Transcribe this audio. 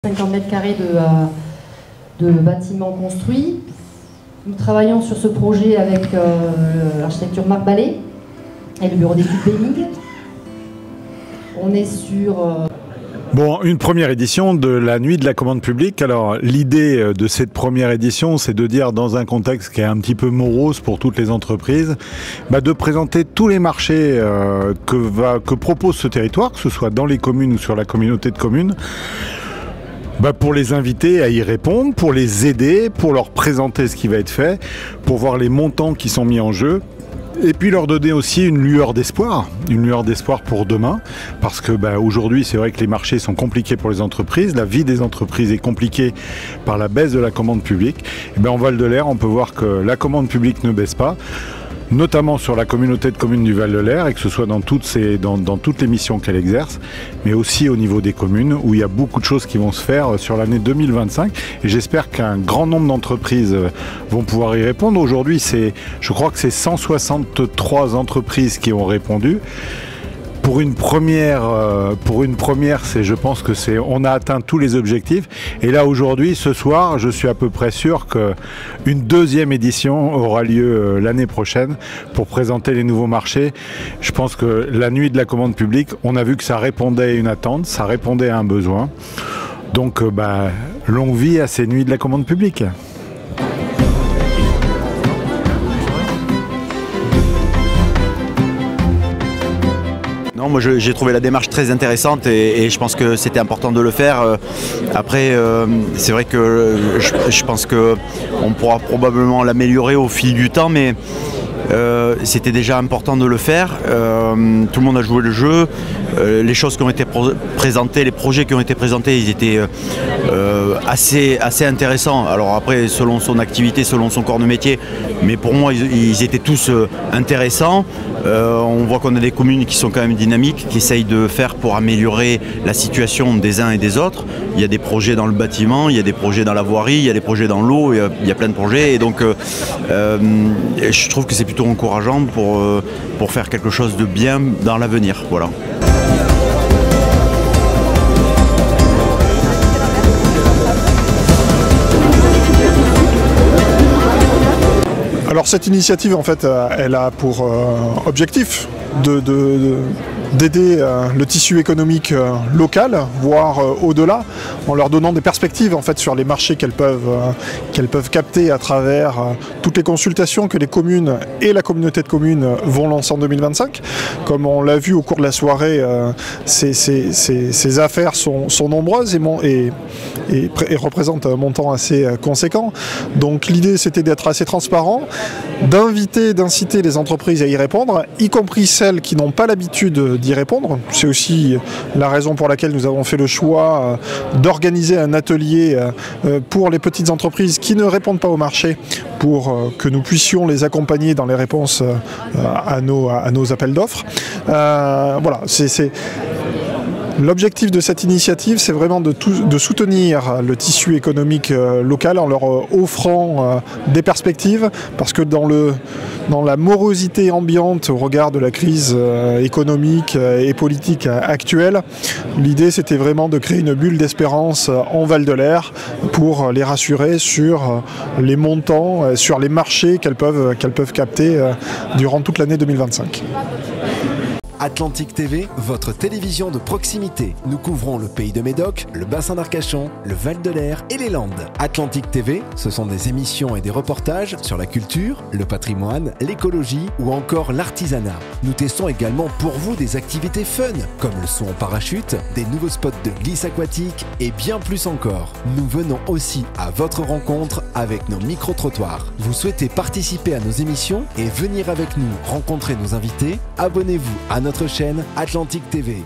50 mètres carrés de bâtiments construits. Nous travaillons sur ce projet avec l'architecture Marc Ballet et le bureau d'études Béling. On est sur... Bon, une première édition de la nuit de la commande publique. Alors, l'idée de cette première édition, c'est de dire, dans un contexte qui est un petit peu morose pour toutes les entreprises, de présenter tous les marchés que propose ce territoire, que ce soit dans les communes ou sur la communauté de communes, pour les inviter à y répondre, pour les aider, pour leur présenter ce qui va être fait, pour voir les montants qui sont mis en jeu. Et puis leur donner aussi une lueur d'espoir pour demain, parce que aujourd'hui c'est vrai que les marchés sont compliqués pour les entreprises, la vie des entreprises est compliquée par la baisse de la commande publique. Et en Val-de-l'Air, on peut voir que la commande publique ne baisse pas, notamment sur la communauté de communes du Val-de-l'Air, et que ce soit dans toutes les missions qu'elle exerce, mais aussi au niveau des communes, où il y a beaucoup de choses qui vont se faire sur l'année 2025. Et j'espère qu'un grand nombre d'entreprises vont pouvoir y répondre. Aujourd'hui, je crois que c'est 163 entreprises qui ont répondu. Pour une première, je pense que on a atteint tous les objectifs. Et là, aujourd'hui, ce soir, je suis à peu près sûr qu'une deuxième édition aura lieu l'année prochaine pour présenter les nouveaux marchés. Je pense que la nuit de la commande publique, on a vu que ça répondait à une attente, ça répondait à un besoin. Donc, longue vie à ces nuits de la commande publique. Non, moi j'ai trouvé la démarche très intéressante et je pense que c'était important de le faire. Après, c'est vrai que je pense qu'on pourra probablement l'améliorer au fil du temps, mais c'était déjà important de le faire. Tout le monde a joué le jeu. Les choses qui ont été présentées, les projets qui ont été présentés, ils étaient assez intéressants. Alors après, selon son activité, selon son corps de métier, mais pour moi, ils étaient tous intéressants. On voit qu'on a des communes qui sont quand même dynamiques, qui essayent de faire pour améliorer la situation des uns et des autres. Il y a des projets dans le bâtiment, il y a des projets dans la voirie, il y a des projets dans l'eau, il y a plein de projets. Et donc, je trouve que c'est plutôt encourageant pour faire quelque chose de bien dans l'avenir. Voilà. Alors cette initiative, en fait, elle a pour objectif d'aider le tissu économique local, voire au-delà, en leur donnant des perspectives en fait sur les marchés qu'elles peuvent capter à travers toutes les consultations que les communes et la communauté de communes vont lancer en 2025. Comme on l'a vu au cours de la soirée, ces affaires sont nombreuses et représentent un montant assez conséquent. Donc l'idée, c'était d'être assez transparent, d'inciter les entreprises à y répondre, y compris celles qui n'ont pas l'habitude d'y répondre. C'est aussi la raison pour laquelle nous avons fait le choix d'organiser un atelier pour les petites entreprises qui ne répondent pas au marché, pour que nous puissions les accompagner dans les réponses à nos appels d'offres. Voilà, l'objectif de cette initiative, c'est vraiment de soutenir le tissu économique local en leur offrant des perspectives, parce que dans la morosité ambiante au regard de la crise économique et politique actuelle, l'idée c'était vraiment de créer une bulle d'espérance en Val-de-l'Air pour les rassurer sur les montants, sur les marchés qu'elles peuvent capter durant toute l'année 2025. Atlantique TV, votre télévision de proximité. Nous couvrons le pays de Médoc, le bassin d'Arcachon, le Val-de-l'Air et les Landes. Atlantique TV, ce sont des émissions et des reportages sur la culture, le patrimoine, l'écologie ou encore l'artisanat. Nous testons également pour vous des activités fun, comme le saut en parachute, des nouveaux spots de glisse aquatique et bien plus encore. Nous venons aussi à votre rencontre avec nos micro-trottoirs. Vous souhaitez participer à nos émissions et venir avec nous rencontrer nos invités? Abonnez-vous à notre chaîne Atlantique TV.